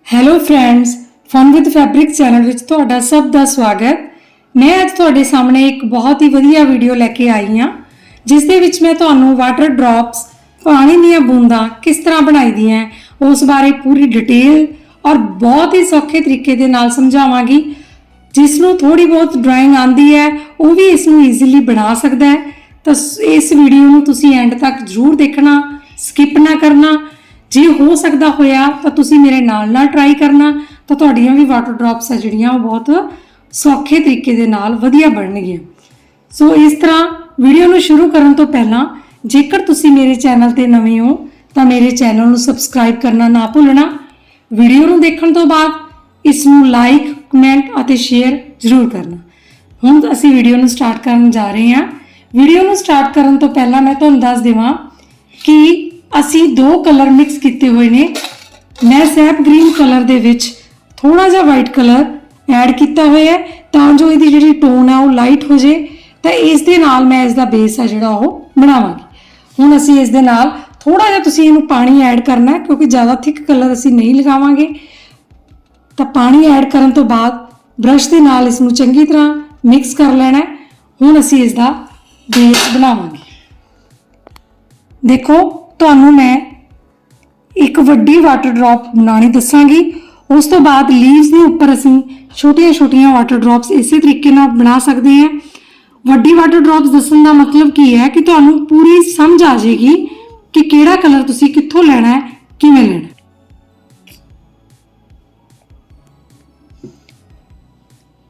Hello friends, fun with fabric channel ਵਿੱਚ ਤੁਹਾਡਾ ਸਭ ਦਾ ਸਵਾਗਤ। ਮੈਂ ਅੱਜ ਤੁਹਾਡੇ ਸਾਹਮਣੇ ਇੱਕ ਬਹੁਤ ਹੀ ਵਧੀਆ ਵੀਡੀਓ ਲੈ ਕੇ ਆਈ ਹਾਂ, ਜਿਸ ਦੇ ਵਿੱਚ ਮੈਂ ਤੁਹਾਨੂੰ ਵਾਟਰ ਡ੍ਰੌਪਸ ਪਾਣੀ ਦੀਆਂ ਬੂੰਦਾਂ ਕਿਸ ਤਰ੍ਹਾਂ ਬਣਾਈਦੀਆਂ ਉਸ ਬਾਰੇ ਪੂਰੀ ਡਿਟੇਲ ਔਰ ਬਹੁਤ ਹੀ ਸੌਖੇ ਤਰੀਕੇ ਦੇ ਨਾਲ ਸਮਝਾਵਾਂਗੀ। ਜਿਸ ਨੂੰ ਥੋੜੀ ਬਹੁਤ ਡਰਾਇੰਗ ਆਂਦੀ ਹੈ ਉਹ ਵੀ ਇਸ ਨੂੰ ਈਜ਼ੀਲੀ ਬਣਾ ਸਕਦਾ ਹੈ। ਤਾਂ ਇਸ ਵੀਡੀਓ ਨੂੰ ਤੁਸੀਂ ਐਂਡ ਤੱਕ ਜ਼ਰੂਰ ਦੇਖਣਾ, ਸਕਿਪ ਨਾ ਕਰਨਾ। ਜੇ ਹੋ ਸਕਦਾ ਹੋਇਆ ਤਾਂ ਤੁਸੀਂ ਮੇਰੇ ਨਾਲ ਟਰਾਈ ਕਰਨਾ, ਤਾਂ ਤੁਹਾਡੀਆਂ ਵੀ ਵਾਟਰ ਡ੍ਰੌਪਸ ਆ ਜਿਹੜੀਆਂ ਉਹ ਬਹੁਤ ਸੌਖੇ ਤਰੀਕੇ ਦੇ ਨਾਲ ਵਧੀਆ ਬਣਨਗੀਆਂ। ਸੋ ਇਸ ਤਰ੍ਹਾਂ ਵੀਡੀਓ ਨੂੰ ਸ਼ੁਰੂ ਕਰਨ ਤੋਂ ਪਹਿਲਾਂ ਜੇਕਰ ਤੁਸੀਂ ਮੇਰੇ ਚੈਨਲ ਤੇ ਨਵੇਂ ਹੋ ਤਾਂ ਮੇਰੇ ਚੈਨਲ ਨੂੰ ਸਬਸਕ੍ਰਾਈਬ ਕਰਨਾ ਨਾ ਭੁੱਲਣਾ। ਵੀਡੀਓ ਨੂੰ ਦੇਖਣ ਤੋਂ ਬਾਅਦ ਇਸ ਨੂੰ ਲਾਈਕ, ਕਮੈਂਟ ਅਤੇ ਸ਼ੇਅਰ ਜ਼ਰੂਰ ਕਰਨਾ। ਹੁਣ ਅਸੀਂ ਵੀਡੀਓ ਨੂੰ ਸਟਾਰਟ ਕਰਨ ਜਾ ਰਹੇ ਹਾਂ। ਵੀਡੀਓ ਨੂੰ ਸਟਾਰਟ ਕਰਨ ਤੋਂ ਪਹਿਲਾਂ ਮੈਂ ਤੁਹਾਨੂੰ ਦੱਸ ਦੇਵਾਂ ਕਿ ਅਸੀਂ ਦੋ ਕਲਰ ਮਿਕਸ ਕੀਤੇ ਹੋਏ ਨੇ। ਮੈਂ ਸੈਪ ਗ੍ਰੀਨ ਕਲਰ ਦੇ ਵਿੱਚ ਥੋੜਾ ਜਿਹਾ ਵਾਈਟ ਕਲਰ ਐਡ ਕੀਤਾ ਹੋਇਆ ਹੈ ਤਾਂ ਜੋ ਇਹਦੀ ਜਿਹੜੀ ਟੋਨ ਹੈ ਉਹ ਲਾਈਟ ਹੋ ਜੇ। ਤਾਂ ਇਸ ਦੇ ਨਾਲ ਮੈਂ ਇਸ ਦਾ ਬੇਸ ਹੈ ਜਿਹੜਾ ਉਹ ਬਣਾਵਾਂਗੀ। ਹੁਣ ਅਸੀਂ ਇਸ ਦੇ ਨਾਲ ਥੋੜਾ ਜਿਹਾ ਤੁਸੀਂ ਇਹਨੂੰ ਪਾਣੀ ਐਡ ਕਰਨਾ ਹੈ, ਕਿਉਂਕਿ ਜ਼ਿਆਦਾ ਥਿਕ ਕਲਰ ਅਸੀਂ ਨਹੀਂ ਲਗਾਵਾਂਗੇ। ਤਾਂ ਪਾਣੀ ਐਡ ਕਰਨ ਤੋਂ ਬਾਅਦ ਬ੍ਰਸ਼ ਦੇ ਨਾਲ ਇਸ ਨੂੰ ਚੰਗੀ ਤਰ੍ਹਾਂ ਮਿਕਸ ਕਰ ਲੈਣਾ ਹੈ। ਹੁਣ ਅਸੀਂ ਇਸ ਦਾ ਬੇਸ ਬਣਾਵਾਂਗੇ। ਦੇਖੋ, ਤੁਹਾਨੂੰ ਮੈਂ ਇੱਕ ਵੱਡੀ ਵਾਟਰ ਡ੍ਰੌਪ ਬਣਾਉਣੀ ਦੱਸਾਂਗੀ। ਉਸ ਤੋਂ ਬਾਅਦ ਲੀਵਸ ਦੇ ਉੱਪਰ ਅਸੀਂ ਛੋਟੀਆਂ-ਛੋਟੀਆਂ ਵਾਟਰ ਡ੍ਰੌਪਸ ਇਸੇ ਤਰੀਕੇ ਨਾਲ ਬਣਾ ਸਕਦੇ ਹਾਂ। ਵੱਡੀ ਵਾਟਰ ਡ੍ਰੌਪਸ ਦੱਸਣ ਦਾ ਮਤਲਬ ਕੀ ਹੈ ਕਿ ਤੁਹਾਨੂੰ ਪੂਰੀ ਸਮਝ ਆ ਜਾਏਗੀ ਕਿ ਕਿਹੜਾ ਕਲਰ ਤੁਸੀਂ ਕਿੱਥੋਂ ਲੈਣਾ ਹੈ, ਕਿਵੇਂ ਲੈਣਾ ਹੈ।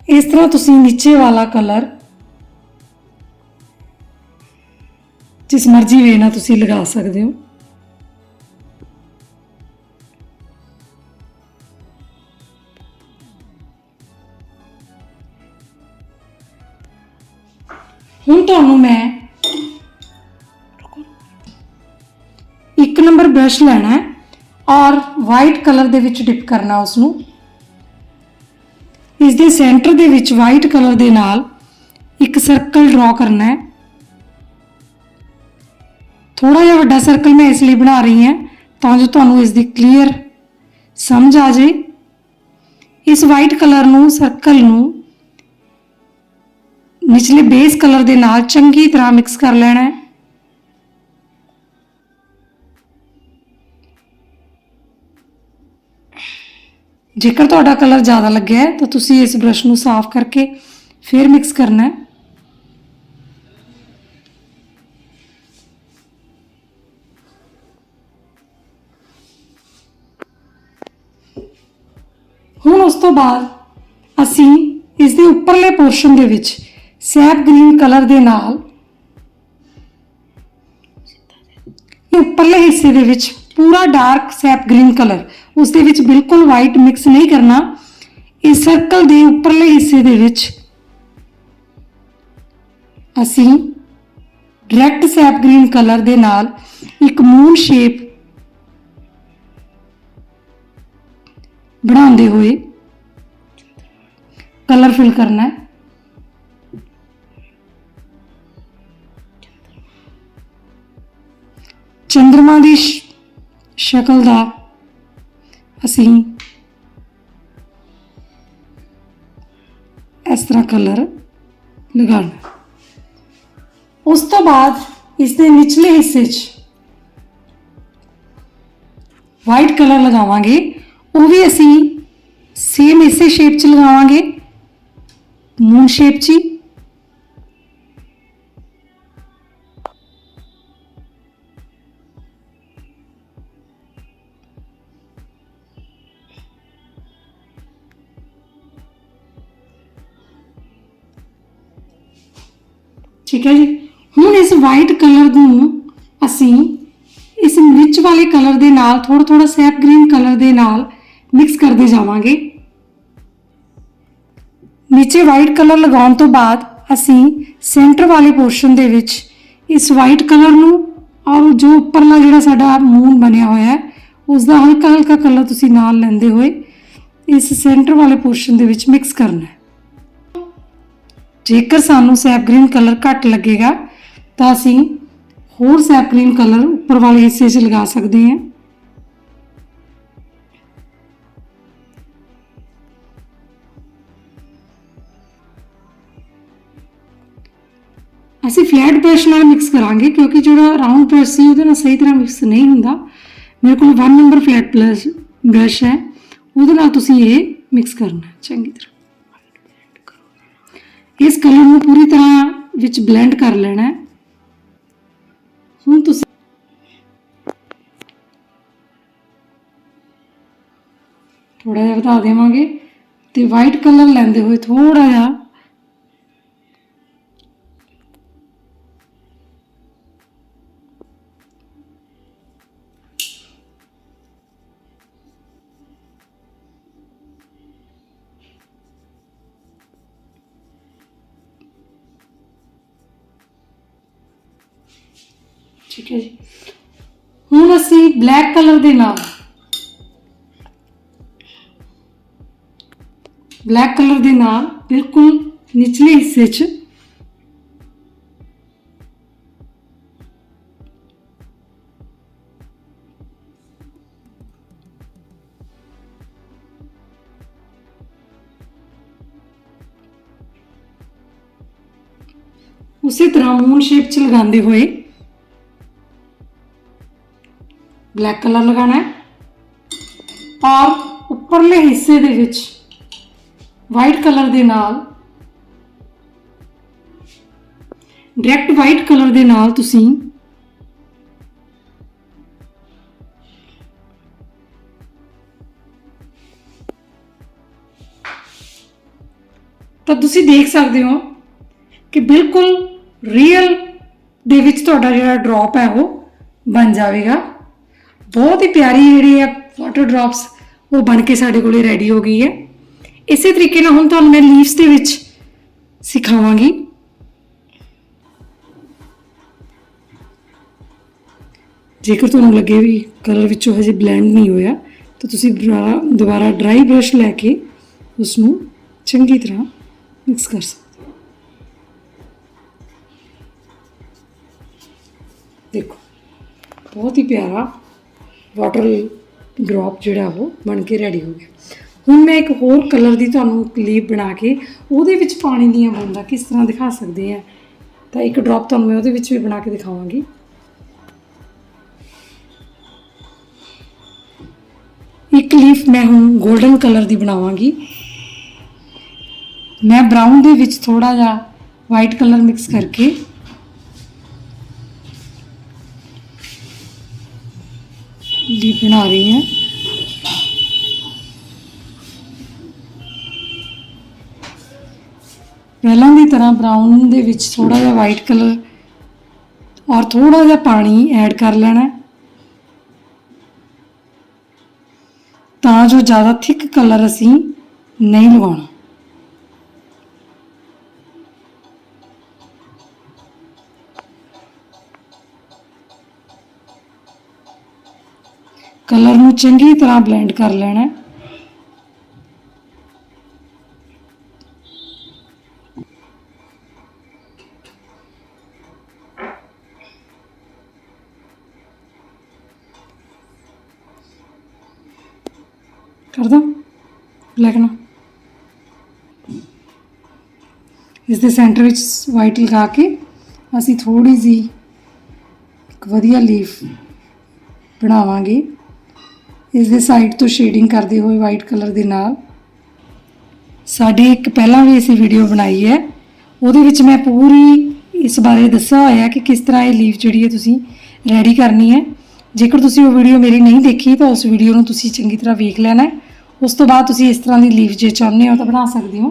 ਇਸ ਤਰ੍ਹਾਂ ਤੁਸੀਂ ਨੀਚੇ ਵਾਲਾ ਕਲਰ ਜਿਸ ਮਰਜ਼ੀ ਵੇ ਨਾਲ ਤੁਸੀਂ ਲਗਾ ਸਕਦੇ ਹੋ। ਹੁਣ ਤੁਹਾਨੂੰ ਮੈਂ 1 ਨੰਬਰ ਬ੍ਰਸ਼ ਲੈਣਾ ਹੈ ਔਰ ਵਾਈਟ ਕਲਰ ਦੇ ਵਿੱਚ ਡਿਪ ਕਰਨਾ ਉਸ ਨੂੰ। ਇਸ ਦੇ ਸੈਂਟਰ ਦੇ ਵਿੱਚ ਵਾਈਟ ਕਲਰ ਦੇ ਨਾਲ ਇੱਕ ਸਰਕਲ ਡਰਾ ਕਰਨਾ ਹੈ। ਥੋੜਾ ਜਿਹਾ ਵੱਡਾ ਸਰਕਲ ਮੈਂ ਇਸ ਲਈ ਬਣਾ ਰਹੀ ਹਾਂ ਤਾਂ ਜੋ ਤੁਹਾਨੂੰ ਇਸ ਦੀ ਕਲੀਅਰ ਸਮਝ ਆ ਜਾਏ। ਇਸ ਵਾਈਟ ਕਲਰ ਨੂੰ, ਸਰਕਲ ਨੂੰ ਨਿਚਲੇ ਬੇਸ ਕਲਰ ਦੇ ਨਾਲ ਚੰਗੀ ਤਰ੍ਹਾਂ ਮਿਕਸ ਕਰ ਲੈਣਾ ਹੈ। ਜੇਕਰ ਤੁਹਾਡਾ ਕਲਰ ਜ਼ਿਆਦਾ ਲੱਗਿਆ ਹੈ ਤਾਂ ਤੁਸੀਂ ਇਸ ਬ੍ਰਸ਼ ਨੂੰ ਸਾਫ਼ ਕਰਕੇ ਫਿਰ ਮਿਕਸ ਕਰਨਾ ਹੈ। ਹੁਣ ਉਸ ਤੋਂ ਬਾਅਦ ਅਸੀਂ ਇਸ ਦੇ ਉੱਪਰਲੇ ਪੋਰਸ਼ਨ ਦੇ ਵਿੱਚ ਸੈਪ ਗ੍ਰੀਨ ਕਲਰ ਦੇ ਨਾਲ ਉੱਪਰਲੇ ਹਿੱਸੇ ਦੇ ਵਿੱਚ ਪੂਰਾ ਡਾਰਕ ਸੈਪ ਗ੍ਰੀਨ ਕਲਰ, ਉਸ ਦੇ ਵਿੱਚ ਬਿਲਕੁਲ ਵਾਈਟ ਮਿਕਸ ਨਹੀਂ ਕਰਨਾ। ਇਸ ਸਰਕਲ ਦੇ ਉੱਪਰਲੇ ਹਿੱਸੇ ਦੇ ਵਿੱਚ ਅਸੀਂ ਡਾਇਰੈਕਟ ਸੈਪ ਗ੍ਰੀਨ ਕਲਰ ਦੇ ਨਾਲ ਇੱਕ ਮੂਨ ਸ਼ੇਪ ਬਣਾਉਂਦੇ ਹੋਏ ਕਲਰ ਫਿਲ ਕਰਨਾ ਹੈ। ਚੰਦਰਮਾ ਦੀ ਸ਼ਕਲ ਦਾ ਅਸੀਂ ਇਸ ਤਰ੍ਹਾਂ ਕਲਰ ਲਗਾਉਣਾ। ਉਸ ਤੋਂ ਬਾਅਦ ਇਸ ਦੇ ਨਿਚਲੇ ਹਿੱਸੇ 'ਚ ਵਾਈਟ ਕਲਰ ਲਗਾਵਾਂਗੇ। ਉਹ ਵੀ ਅਸੀਂ ਸੇਮ ਇਸੇ ਸ਼ੇਪ 'ਚ ਲਗਾਵਾਂਗੇ, ਮੂਨ ਸ਼ੇਪ 'ਚ। ਠੀਕ ਹੈ ਜੀ। ਹੁਣ ਇਸ ਵਾਈਟ ਕਲਰ ਨੂੰ ਅਸੀਂ ਇਸ ਮਿਰਚ ਵਾਲੇ ਕਲਰ ਦੇ ਨਾਲ ਥੋੜਾ ਸੈਪ ਗ੍ਰੀਨ ਕਲਰ ਦੇ ਨਾਲ ਮਿਕਸ ਕਰਦੇ ਜਾਵਾਂਗੇ। ਨੀਚੇ ਵਾਈਟ ਕਲਰ ਲਗਾਉਣ ਤੋਂ ਬਾਅਦ ਅਸੀਂ ਸੈਂਟਰ ਵਾਲੇ ਪੋਰਸ਼ਨ ਦੇ ਵਿੱਚ ਇਸ ਵਾਈਟ ਕਲਰ ਨੂੰ ਔਰ ਜੋ ਉੱਪਰਲਾ ਜਿਹੜਾ ਸਾਡਾ ਮੂਨ ਬਣਿਆ ਹੋਇਆ ਹੈ ਉਸ ਦਾ ਹਲਕਾ ਕਲਰ ਤੁਸੀਂ ਨਾਲ ਲੈਂਦੇ ਹੋਏ ਇਸ ਸੈਂਟਰ ਵਾਲੇ ਪੋਰਸ਼ਨ ਦੇ ਵਿੱਚ ਮਿਕਸ ਕਰਨਾ ਹੈ। ਜੇਕਰ ਸਾਨੂੰ ਸੈਪ ਗ੍ਰੀਨ ਕਲਰ ਘੱਟ ਲੱਗੇਗਾ ਤਾਂ ਅਸੀਂ ਹੋਰ ਸੈਪ ਗ੍ਰੀਨ ਕਲਰ ਉੱਪਰ ਵਾਲੇ ਹਿੱਸੇ 'ਚ ਲਗਾ ਸਕਦੇ ਹਾਂ। ਅਸੀਂ ਫਲੈਟ ਬ੍ਰਸ਼ ਨਾਲ ਮਿਕਸ ਕਰਾਂਗੇ ਕਿਉਂਕਿ ਜਿਹੜਾ ਰਾਉਂਡ ਬ੍ਰਸ਼ ਸੀ ਉਹਦੇ ਨਾਲ ਸਹੀ ਤਰ੍ਹਾਂ ਮਿਕਸ ਨਹੀਂ ਹੁੰਦਾ। ਮੇਰੇ ਕੋਲ 1 ਨੰਬਰ ਫਲੈਟ ਬ੍ਰਸ਼ ਹੈ, ਉਹਦੇ ਨਾਲ ਤੁਸੀਂ ਇਹ ਮਿਕਸ ਕਰਨਾ ਚੰਗੀ ਤਰ੍ਹਾਂ। ਇਸ ਕਲਰ ਨੂੰ ਪੂਰੀ ਤਰ੍ਹਾਂ ਵਿੱਚ ਬਲੈਂਡ ਕਰ ਲੈਣਾ ਹੈ। ਹੁਣ ਤੁਸੀਂ ਥੋੜਾ ਜਿਹਾ ਵਧਾ ਦੇਵਾਂਗੇ ਤੇ ਵਾਈਟ ਕਲਰ ਲੈਂਦੇ ਹੋਏ ਥੋੜਾ ਜਿਹਾ ਠੀਕ ਹੈ ਜੀ। ਹੁਣ ਅਸੀਂ ਬਲੈਕ ਕਲਰ ਦੇ ਨਾਲ ਬਿਲਕੁਲ ਨਿਚਲੇ ਹਿੱਸੇ 'ਚ ਉਸੇ ਤਰ੍ਹਾਂ ਮੂਨ ਸ਼ੇਪ 'ਚ ਲਗਾਉਂਦੇ ਹੋਏ ब्लैक कलर लगाना है और उपरले हिस्से दे विच वाइट कलर दे नाल डायरेक्ट वाइट कलर दे नाल तुसी तो तुसी देख सकते हो कि बिल्कुल रियल दे विच तुहाडा जिहड़ा ड्रॉप है वो बन जाएगा। बहुत ही प्यारी जी है वाटर ड्रॉप्स वो बन के साढ़े को रेडी हो गई है। इस तरीके हुण तुहानूं मैं लीव्स दे विच सिखावांगी। जेकर तुहानूं लगे भी कलर विचों हजे ब्लैंड नहीं होया तो तुसीं दोबारा ड्राई ब्रश लैके उसनूं चंगी तरह मिक्स कर सकते हो। देखो बहुत ही प्यारा वाटर ड्रॉप जोड़ा वो बन के रेडी हो गया। हुण मैं एक होर कलर की तुहानूं लीफ बना के उहदे विच पानी दीयां बूंदां किस तरह दिखा सकते हैं, तो एक ड्रॉप तुहानूं मैं उहदे विच भी बना के दिखावांगी। एक लीफ मैं हुण गोल्डन कलर की बनावांगी। मैं ब्राउन दे विच थोड़ा जिहा वाइट कलर मिक्स करके लीफ बना रही हैं। पहलों की तरह ब्राउन दे विच थोड़ा जिहा वाइट कलर और थोड़ा जिहा पानी ऐड कर लेना तां जो ज़्यादा थिक कलर असीं नहीं लगाउणा। कलर नूं चंगी तरह ब्लेंड कर लेना। कर दो ब्लैक ना इस दे सेंटर विच वाइट लगा के असीं थोड़ी जी एक वधिया लीफ बनावांगे। इस दे साइड तो शेडिंग करते हुए वाइट कलर के नाल साडी एक पहला भी असीं वीडियो बनाई है, उहदे विच मैं पूरी इस बारे दस्सिया होया कि किस तरह ये लीफ जिहड़ी है तुसीं रेडी करनी है। जेकर तुसीं वो वीडियो मेरी नहीं देखी तो उस वीडियो नूं तुसीं चंगी तरह वेख लेना है। उस तो बाद तुसीं इस तरह की लीफ जे चाहुंदे हो तो बना सकते हो।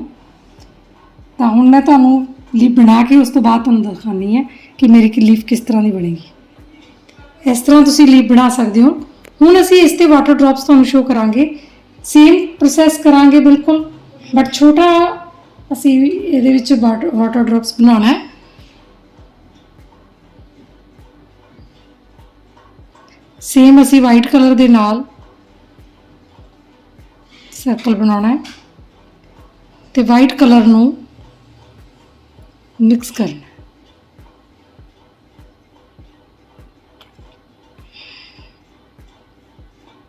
तो हुण मैं तुहानूं लीफ बना के उस तो बाद तुहानूं दिखानी है कि मेरी लीफ किस तरह की बनेगी। इस तरह तुसीं लीफ बना सकते हो। हुण असीं इस ते वाटर ड्रॉप्स तुहानूं शो करांगे, सेम प्रोसैस करांगे बिल्कुल, बट छोटा असीं इहदे विच वाटर ड्रॉप्स बनाना है। सेम असीं वाइट कलर दे नाल सर्कल बनाना है ते वाइट कलर नूं मिक्स करना।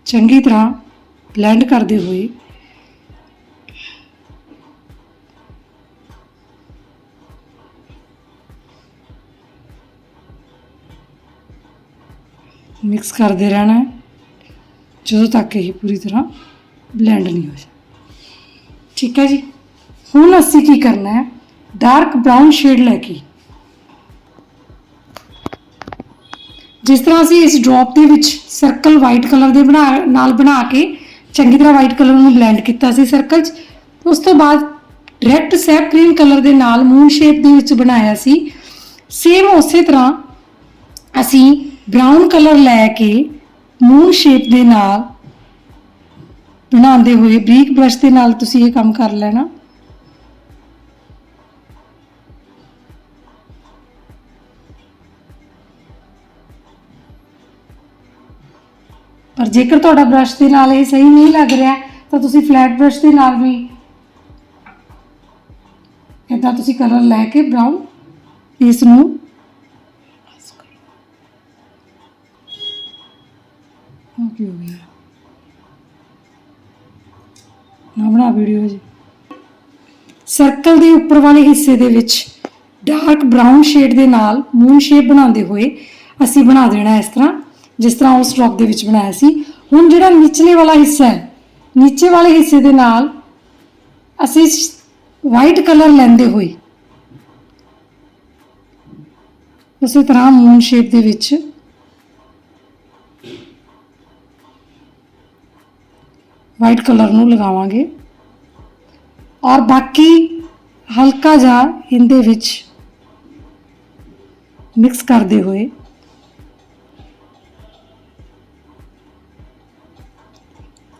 चंगी तरह ब्लेंड करते हुए ਮਿਕਸ ਕਰਦੇ ਰਹਿਣਾ ਹੈ ਜਦੋਂ ਤੱਕ ਇਹ ਪੂਰੀ ਤਰ੍ਹਾਂ ਬਲੈਂਡ ਨਹੀਂ ਹੋ ਜਾਏ। ਠੀਕ ਹੈ ਜੀ। ਹੁਣ ਅਸੀਂ ਕੀ ਕਰਨਾ ਹੈ, ਡਾਰਕ ਬਰਾਊਨ ਸ਼ੇਡ ਲੈ ਕੇ, ਜਿਸ ਤਰ੍ਹਾਂ ਅਸੀਂ ਇਸ ਡ੍ਰੌਪ ਦੇ ਵਿੱਚ ਸਰਕਲ ਵਾਈਟ ਕਲਰ ਦੇ ਬਣਾ ਕੇ ਚੰਗੀ ਤਰ੍ਹਾਂ ਵਾਈਟ ਕਲਰ ਨੂੰ ਬਲੈਂਡ ਕੀਤਾ ਸੀ ਸਰਕਲ 'ਚ। ਉਸ ਤੋਂ ਬਾਅਦ ਡਾਇਰੈਕਟ ਸੈਪ ਗ੍ਰੀਨ ਕਲਰ ਦੇ ਨਾਲ ਮੂਨ ਸ਼ੇਪ ਦੇ ਵਿੱਚ ਬਣਾਇਆ ਸੀ। ਸੇਮ ਉਸੇ ਤਰ੍ਹਾਂ ਅਸੀਂ ਬਰਾਊਨ ਕਲਰ ਲੈ ਕੇ ਮੂਨ ਸ਼ੇਪ ਦੇ ਨਾਲ ਬਣਾਉਂਦੇ ਹੋਏ ਬਰੀਕ ਬ੍ਰਸ਼ ਦੇ ਨਾਲ ਤੁਸੀਂ ਇਹ ਕੰਮ ਕਰ ਲੈਣਾ। ਪਰ ਜੇਕਰ ਤੁਹਾਡਾ ਬ੍ਰਸ਼ ਦੇ ਨਾਲ ਇਹ ਸਹੀ ਨਹੀਂ ਲੱਗ ਰਿਹਾ ਤਾਂ ਤੁਸੀਂ ਫਲੈਟ ਬ੍ਰਸ਼ ਦੇ ਨਾਲ ਵੀ ਇੱਦਾਂ ਤੁਸੀਂ ਕਲਰ ਲੈ ਕੇ ਬਰਾਊਨ ਇਸ ਨੂੰ ਕੀ ਹੋ ਗਿਆ ਨਾ ਬਣਾ ਵੀਡੀਓ ਜੀ। ਸਰਕਲ ਦੇ ਉੱਪਰ ਵਾਲੇ ਹਿੱਸੇ ਦੇ ਵਿੱਚ ਡਾਰਕ ਬਰਾਊਨ ਸ਼ੇਡ ਦੇ ਨਾਲ ਮੂਨ ਸ਼ੇਪ ਬਣਾਉਂਦੇ ਹੋਏ ਅਸੀਂ ਬਣਾ ਦੇਣਾ ਇਸ ਤਰ੍ਹਾਂ, ਜਿਸ ਤਰ੍ਹਾਂ ਉਸ ਡ੍ਰੌਪ ਦੇ ਵਿੱਚ ਬਣਾਇਆ ਸੀ। ਹੁਣ ਜਿਹੜਾ ਨੀਚਲੇ ਵਾਲਾ ਹਿੱਸਾ ਹੈ, ਨੀਚੇ ਵਾਲੇ ਹਿੱਸੇ ਦੇ ਨਾਲ ਅਸੀਂ ਵਾਈਟ ਕਲਰ ਲੈਂਦੇ ਹੋਏ ਉਸੇ ਤਰ੍ਹਾਂ ਮੂਨ ਸ਼ੇਪ ਦੇ ਵਿੱਚ ਵਾਈਟ ਕਲਰ ਨੂੰ ਲਗਾਵਾਂਗੇ ਔਰ ਬਾਕੀ ਹਲਕਾ ਜਿਹਾ ਇਹਦੇ ਵਿੱਚ ਮਿਕਸ ਕਰਦੇ ਹੋਏ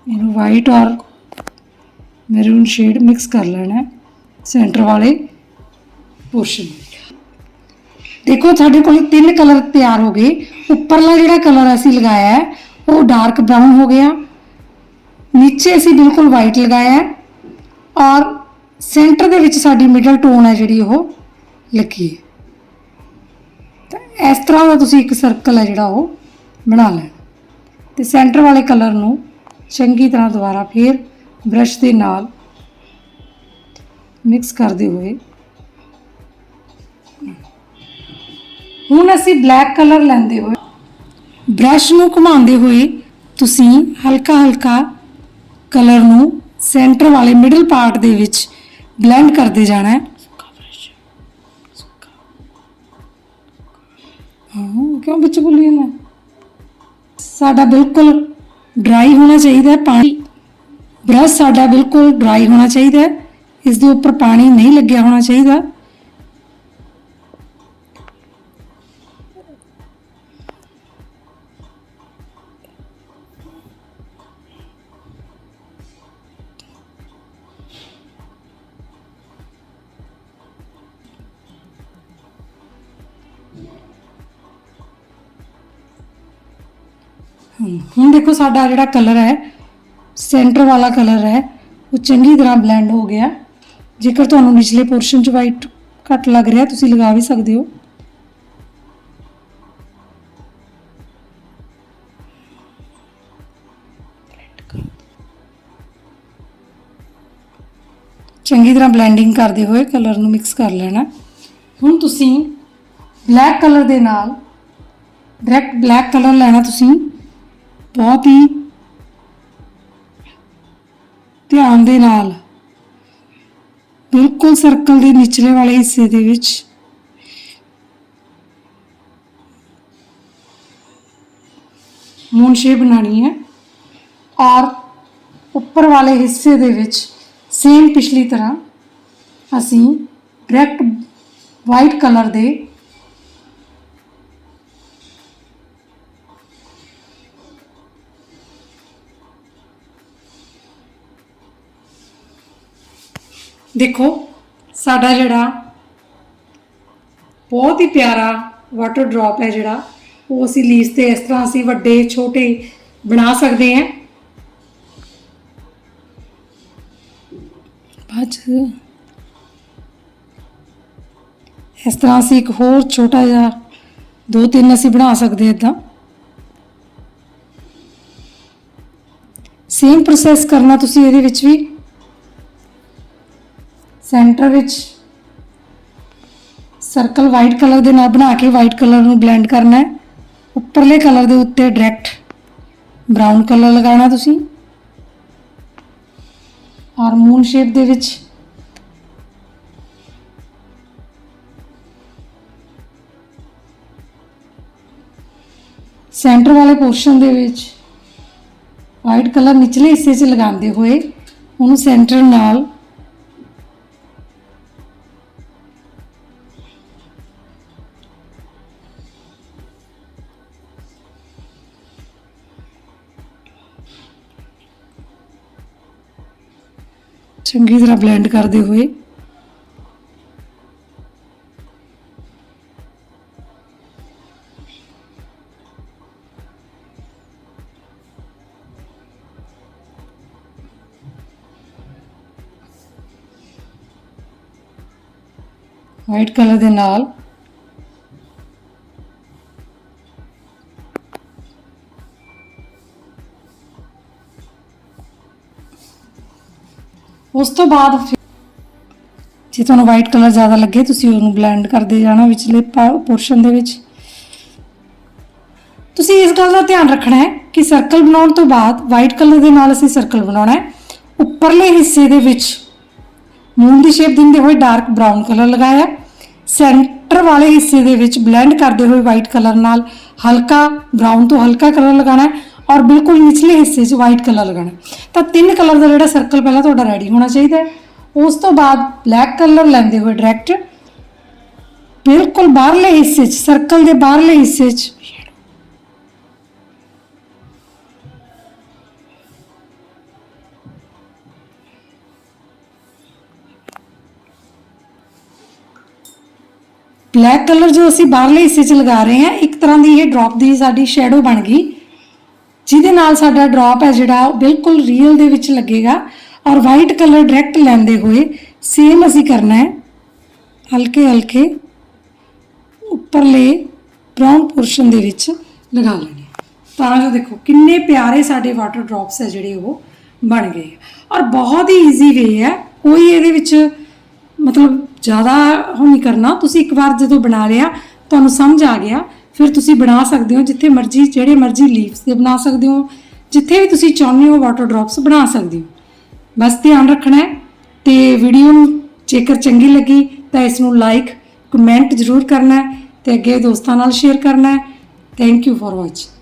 ਇਹਨੂੰ ਵਾਈਟ ਔਰ ਮੈਰੂਨ ਸ਼ੇਡ ਮਿਕਸ ਕਰ ਲੈਣਾ ਹੈ ਸੈਂਟਰ ਵਾਲੇ ਪੋਰਸ਼ਨ। ਦੇਖੋ ਸਾਡੇ ਕੋਲ 3 ਕਲਰ ਤਿਆਰ ਹੋ ਗਏ। ਉੱਪਰਲਾ ਜਿਹੜਾ ਕਲਰ ਅਸੀਂ ਲਗਾਇਆ ਹੈ ਉਹ ਡਾਰਕ ਬਰਾਊਨ ਹੋ ਗਿਆ, नीचे असी बिल्कुल वाइट लगाया है और सेंटर दे विच साडी मिडल टोन है जिहड़ी वो लगी है। तो इस तरह का तुसीं एक सर्कल है जिहड़ा वो बना लेना ते सेंटर वाले कलर नूं चंगी तरह दोबारा फिर ब्रश दे नाल मिक्स करते हुए हुण असी ब्लैक कलर लैंदे हुए ब्रश नूं घुमाउंदे हुए तुसीं हल्का हल्का कलर नूं सेंटर वाले मिडल पार्ट दे विच ब्लेंड करते जाना है। हाँ क्यों बच्चे बोली मैं साडा बिल्कुल ड्राई होना चाहिए, पानी ब्रश साडा बिल्कुल ड्राई होना चाहिए, इस दे उपर पानी नहीं लग्या होना चाहिए। ਹੁਣ देखो साडा जिहड़ा कलर है सेंटर वाला कलर है वो चंगी तरह ब्लेंड हो गया। जेकर तुहानूं निचले पोर्शन च वाइट घट लग रहा तुसीं लगा भी सकते हो। चंगी तरह ब्लेंडिंग करते हुए कलर नूं मिक्स कर लेना। हुण तुसीं ब्लैक कलर दे नाल डायरैक्ट ब्लैक कलर लेना, तुसीं बहुत ही ध्यान दे नाल बिल्कुल सर्कल के निचले वाले हिस्से दे विच मून शेप बनानी है और ऊपर वाले हिस्से दे विच सेम पिछली तरह असी डायरैक्ट वाइट कलर दे देखो साडा जिहड़ा बहुत ही प्यारा वाटर ड्रॉप है जिहड़ा वो असी लीस ते इस तरह असी वड्डे छोटे बना सकते हैं। इस तरह असी एक होर छोटा जिहा 2-3 असी बना सकते हैं। इदां सेम प्रोसैस करना तुसीं इहदे विच भी। Centre which circle white colour दे नाल बना के वाइट कलर नूं ब्लेंड करना है ਉੱਪਰਲੇ ਕਲਰ ਦੇ ਉੱਤੇ ਡਾਇਰੈਕਟ ਬ੍ਰਾਊਨ ਕਲਰ ਲਗਾਉਣਾ ਤੁਸੀਂ ਔਰ ਮੂਨ ਸ਼ੇਪ ਦੇ ਵਿੱਚ ਸੈਂਟਰ ਵਾਲੇ ਪੋਰਸ਼ਨ ਦੇ ਵਿੱਚ ਵਾਈਟ ਕਲਰ ਨਿਚਲੇ ਹਿੱਸੇ 'ਚ ਲਗਾਉਂਦੇ ਹੋਏ ਉਹਨੂੰ ਸੈਂਟਰ ਨਾਲ ਚੰਗੀ ਤਰ੍ਹਾਂ ਬਲੈਂਡ ਕਰਦੇ ਹੋਏ ਵਾਈਟ ਕਲਰ ਦੇ ਨਾਲ ਉਸ ਤੋਂ ਬਾਅਦ ਜੇ ਤੁਹਾਨੂੰ ਵਾਈਟ ਕਲਰ ਜ਼ਿਆਦਾ ਲੱਗੇ ਤੁਸੀਂ ਉਹਨੂੰ ਬਲੈਂਡ ਕਰਦੇ ਜਾਣਾ ਵਿਚਲੇ ਪੋਰਸ਼ਨ ਦੇ ਵਿੱਚ। ਤੁਸੀਂ ਇਸ ਗੱਲ ਦਾ ਧਿਆਨ ਰੱਖਣਾ ਹੈ ਕਿ ਸਰਕਲ ਬਣਾਉਣ ਤੋਂ ਬਾਅਦ ਵਾਈਟ ਕਲਰ ਦੇ ਨਾਲ ਅਸੀਂ ਸਰਕਲ ਬਣਾਉਣਾ ਹੈ। ਉੱਪਰਲੇ ਹਿੱਸੇ ਦੇ ਵਿੱਚ ਮੂਨ ਦੀ ਸ਼ੇਪ ਦਿੰਦੇ ਹੋਏ ਡਾਰਕ ਬਰਾਊਨ ਕਲਰ ਲਗਾਇਆ, ਸੈਂਟਰ ਵਾਲੇ ਹਿੱਸੇ ਦੇ ਵਿੱਚ ਬਲੈਂਡ ਕਰਦੇ ਹੋਏ ਵਾਈਟ ਕਲਰ ਨਾਲ ਹਲਕਾ ਬਰਾਊਨ ਤੋਂ ਹਲਕਾ ਕਲਰ ਲਗਾਉਣਾ ਹੈ ਔਰ ਬਿਲਕੁਲ ਨਿਚਲੇ ਹਿੱਸੇ 'ਚ ਵਾਈਟ ਕਲਰ ਲਗਾਉਣਾ। ਤਾਂ 3 ਕਲਰ ਦਾ ਜਿਹੜਾ ਸਰਕਲ ਪਹਿਲਾਂ ਤੁਹਾਡਾ ਰੈਡੀ ਹੋਣਾ ਚਾਹੀਦਾ ਹੈ। ਉਸ ਤੋਂ ਬਾਅਦ ਬਲੈਕ ਕਲਰ ਲੈਂਦੇ ਹੋਏ ਡਾਇਰੈਕਟ ਬਿਲਕੁਲ ਬਾਹਰਲੇ ਹਿੱਸੇ 'ਚ ਸਰਕਲ ਦੇ ਬਾਹਰਲੇ ਹਿੱਸੇ 'ਚ ਬਲੈਕ ਕਲਰ ਜੋ ਅਸੀਂ ਬਾਹਰਲੇ ਹਿੱਸੇ 'ਚ ਲਗਾ ਰਹੇ ਹਾਂ, ਇੱਕ ਤਰ੍ਹਾਂ ਦੀ ਇਹ ਡ੍ਰੌਪ ਦੀ ਸਾਡੀ ਸ਼ੈਡੋ ਬਣ ਗਈ, ਜਿਹਦੇ ਨਾਲ ਸਾਡਾ ਡ੍ਰੌਪ ਹੈ ਜਿਹੜਾ ਬਿਲਕੁਲ ਰੀਅਲ ਦੇ ਵਿੱਚ ਲੱਗੇਗਾ। ਔਰ ਵਾਈਟ ਕਲਰ ਡਾਇਰੈਕਟ ਲੈਂਦੇ ਹੋਏ ਸੇਮ ਅਸੀਂ ਕਰਨਾ ਹੈ, ਹਲਕੇ ਹਲਕੇ ਉੱਪਰਲੇ ਬਰਾਊਨ ਪੋਰਸ਼ਨ ਦੇ ਵਿੱਚ ਲਗਾ ਲੈਣੇ ਤਾਂ ਜੋ ਦੇਖੋ ਕਿੰਨੇ ਪਿਆਰੇ ਸਾਡੇ ਵਾਟਰ ਡ੍ਰੌਪਸ ਹੈ ਜਿਹੜੇ ਉਹ ਬਣ ਗਏ। ਔਰ ਬਹੁਤ ਹੀ ਈਜ਼ੀ ਵੇ ਹੈ, ਕੋਈ ਇਹਦੇ ਵਿੱਚ ਮਤਲਬ ਜ਼ਿਆਦਾ ਉਹ ਨਹੀਂ ਕਰਨਾ। ਤੁਸੀਂ ਇੱਕ ਵਾਰ ਜਦੋਂ ਬਣਾ ਲਿਆ ਤੁਹਾਨੂੰ ਸਮਝ ਆ ਗਿਆ, ਫਿਰ ਤੁਸੀਂ ਬਣਾ ਸਕਦੇ ਹੋ ਜਿੱਥੇ ਮਰਜ਼ੀ, ਜਿਹੜੇ ਮਰਜ਼ੀ ਲੀਵਸ ਦੇ ਬਣਾ ਸਕਦੇ ਹੋ, ਜਿੱਥੇ ਵੀ ਤੁਸੀਂ ਚਾਹੁੰਦੇ ਹੋ ਵਾਟਰ ਡ੍ਰੌਪਸ ਬਣਾ ਸਕਦੇ ਹੋ। ਬਸ ਧਿਆਨ ਰੱਖਣਾ ਹੈ। ਤੇ ਵੀਡੀਓ ਨੂੰ ਜੇਕਰ ਚੰਗੀ ਲੱਗੀ ਤਾਂ ਇਸ ਨੂੰ ਲਾਈਕ ਕਮੈਂਟ ਜ਼ਰੂਰ ਕਰਨਾ ਹੈ ਤੇ ਅੱਗੇ ਦੋਸਤਾਂ ਨਾਲ ਸ਼ੇਅਰ ਕਰਨਾ ਹੈ। Thank you for watching.